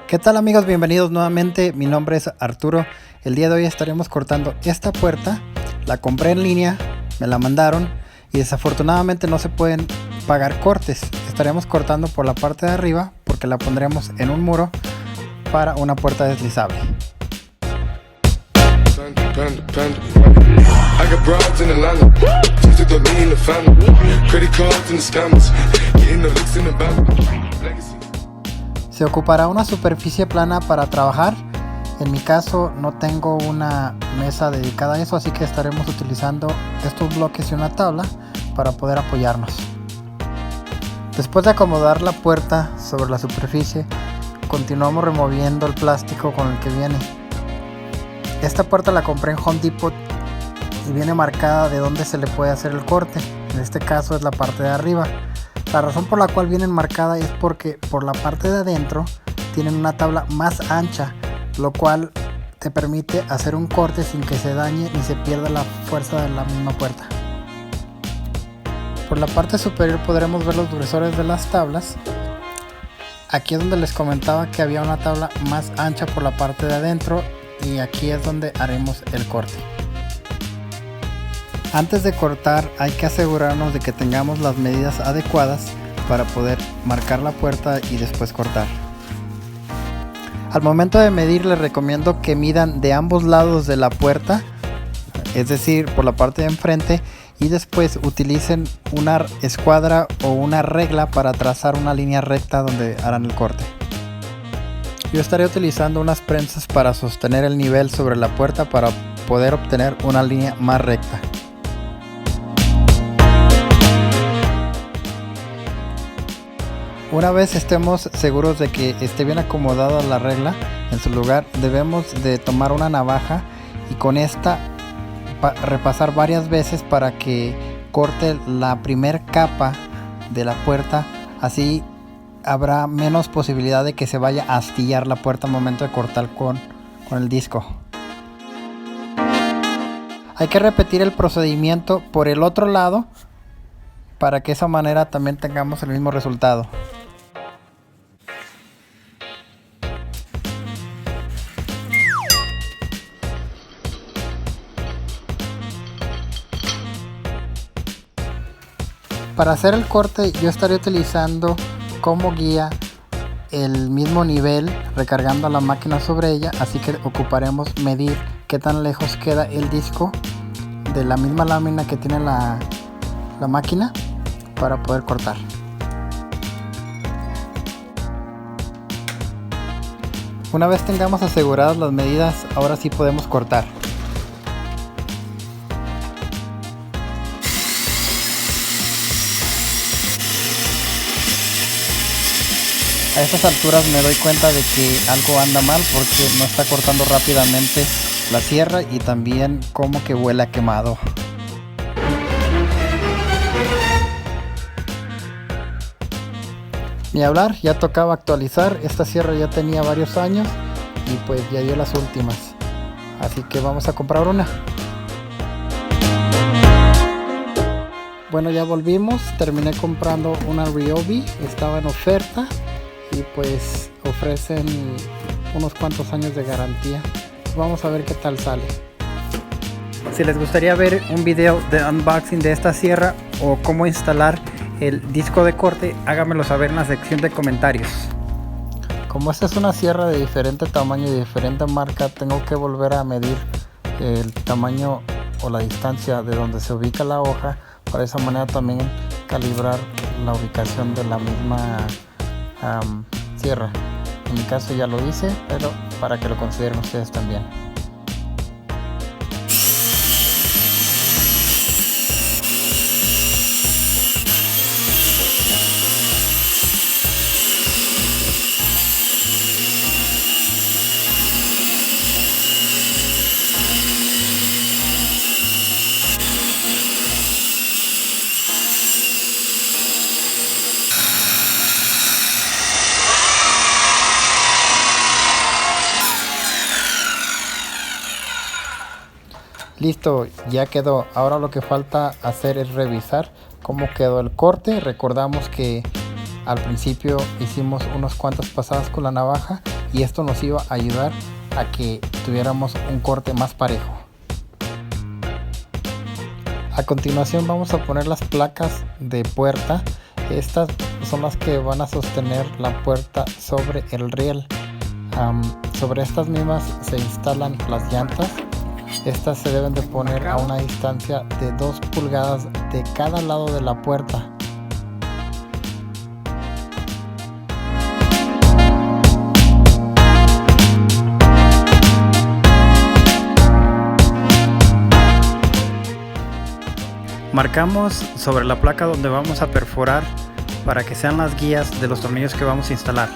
¿Qué tal amigos? Bienvenidos nuevamente, mi nombre es Arturo. El día de hoy estaremos cortando esta puerta. La compré en línea, me la mandaron y desafortunadamente no se pueden pagar cortes. Estaremos cortando por la parte de arriba porque la pondremos en un muro para una puerta deslizable. Se ocupará una superficie plana para trabajar. En mi caso no tengo una mesa dedicada a eso, así que estaremos utilizando estos bloques y una tabla para poder apoyarnos. Después de acomodar la puerta sobre la superficie, continuamos removiendo el plástico con el que viene. Esta puerta la compré en Home Depot y viene marcada de dónde se le puede hacer el corte. En este caso es la parte de arriba. La razón por la cual vienen marcadas es porque por la parte de adentro tienen una tabla más ancha, lo cual te permite hacer un corte sin que se dañe ni se pierda la fuerza de la misma puerta. Por la parte superior podremos ver los gruesores de las tablas. Aquí es donde les comentaba que había una tabla más ancha por la parte de adentro y aquí es donde haremos el corte. Antes de cortar hay que asegurarnos de que tengamos las medidas adecuadas para poder marcar la puerta y después cortar. Al momento de medir les recomiendo que midan de ambos lados de la puerta, es decir, por la parte de enfrente, y después utilicen una escuadra o una regla para trazar una línea recta donde harán el corte. Yo estaré utilizando unas prensas para sostener el nivel sobre la puerta para poder obtener una línea más recta. Una vez estemos seguros de que esté bien acomodada la regla en su lugar, debemos de tomar una navaja y con esta repasar varias veces para que corte la primer capa de la puerta. Así habrá menos posibilidad de que se vaya a astillar la puerta al momento de cortar con el disco. Hay que repetir el procedimiento por el otro lado para que de esa manera también tengamos el mismo resultado. Para hacer el corte yo estaré utilizando como guía el mismo nivel recargando la máquina sobre ella, así que ocuparemos medir qué tan lejos queda el disco de la misma lámina que tiene la máquina para poder cortar. Una vez tengamos aseguradas las medidas, ahora sí podemos cortar. A estas alturas me doy cuenta de que algo anda mal porque no está cortando rápidamente la sierra y también como que huele a quemado. Ni hablar, ya tocaba actualizar. Esta sierra ya tenía varios años y pues ya dio las últimas, así que vamos a comprar una. Bueno, ya volvimos, terminé comprando una Ryobi, estaba en oferta y pues ofrecen unos cuantos años de garantía. Vamos a ver qué tal sale. Si les gustaría ver un video de unboxing de esta sierra o cómo instalar el disco de corte, háganmelo saber en la sección de comentarios. Como esta es una sierra de diferente tamaño y diferente marca, tengo que volver a medir el tamaño o la distancia de donde se ubica la hoja, para de esa manera también calibrar la ubicación de la misma sierra. En mi caso ya lo hice, pero para que lo consideren ustedes también. Listo, ya quedó. Ahora lo que falta hacer es revisar cómo quedó el corte. Recordamos que al principio hicimos unas cuantas pasadas con la navaja y esto nos iba a ayudar a que tuviéramos un corte más parejo. A continuación vamos a poner las placas de puerta. Estas son las que van a sostener la puerta sobre el riel. Sobre estas mismas se instalan las llantas. Estas se deben de poner a una distancia de 2 pulgadas de cada lado de la puerta. Marcamos sobre la placa donde vamos a perforar para que sean las guías de los tornillos que vamos a instalar.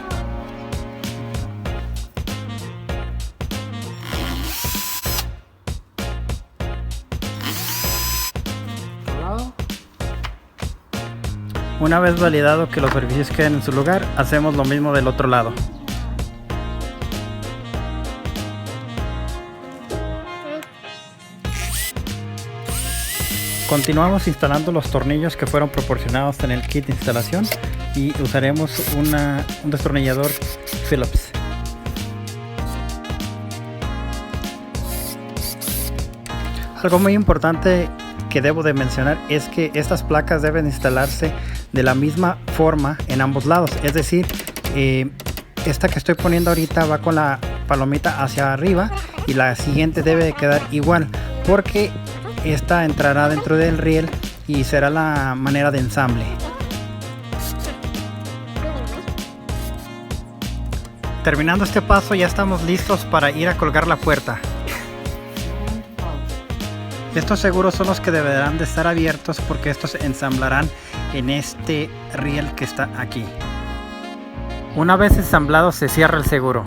Una vez validado que los orificios queden en su lugar, hacemos lo mismo del otro lado. Continuamos instalando los tornillos que fueron proporcionados en el kit de instalación y usaremos un destornillador Phillips. Algo muy importante que debo de mencionar es que estas placas deben instalarse de la misma forma en ambos lados, es decir, esta que estoy poniendo ahorita va con la palomita hacia arriba y la siguiente debe de quedar igual, porque esta entrará dentro del riel y será la manera de ensamble. Terminando este paso, ya estamos listos para ir a colgar la puerta. Estos seguros son los que deberán de estar abiertos porque estos se ensamblarán en este riel que está aquí. Una vez ensamblado se cierra el seguro.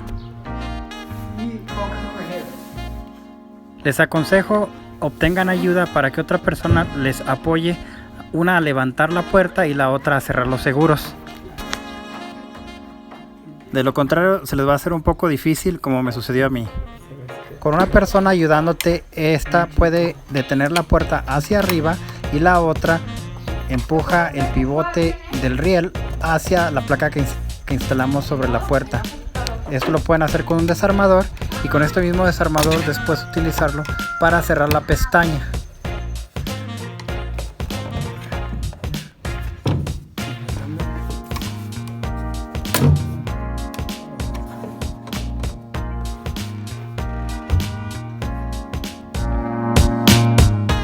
Les aconsejo obtengan ayuda para que otra persona les apoye, una a levantar la puerta y la otra a cerrar los seguros. De lo contrario se les va a hacer un poco difícil, como me sucedió a mí. Con una persona ayudándote, esta puede detener la puerta hacia arriba y la otra empuja el pivote del riel hacia la placa que instalamos sobre la puerta. Esto lo pueden hacer con un desarmador y con este mismo desarmador después utilizarlo para cerrar la pestaña.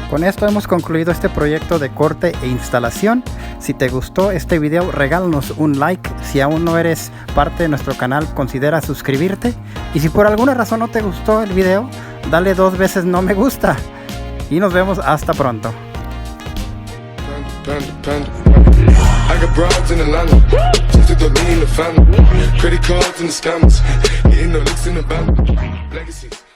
Con esto hemos concluido este proyecto de corte e instalación. Si te gustó este video, regálanos un like. Si aún no eres parte de nuestro canal, considera suscribirte. Y si por alguna razón no te gustó el video, dale 2 veces no me gusta. Y nos vemos hasta pronto. I got broads in Atlanta, just to the lean, the family, credit cards and the scammers, hitting the licks in the band, legacies.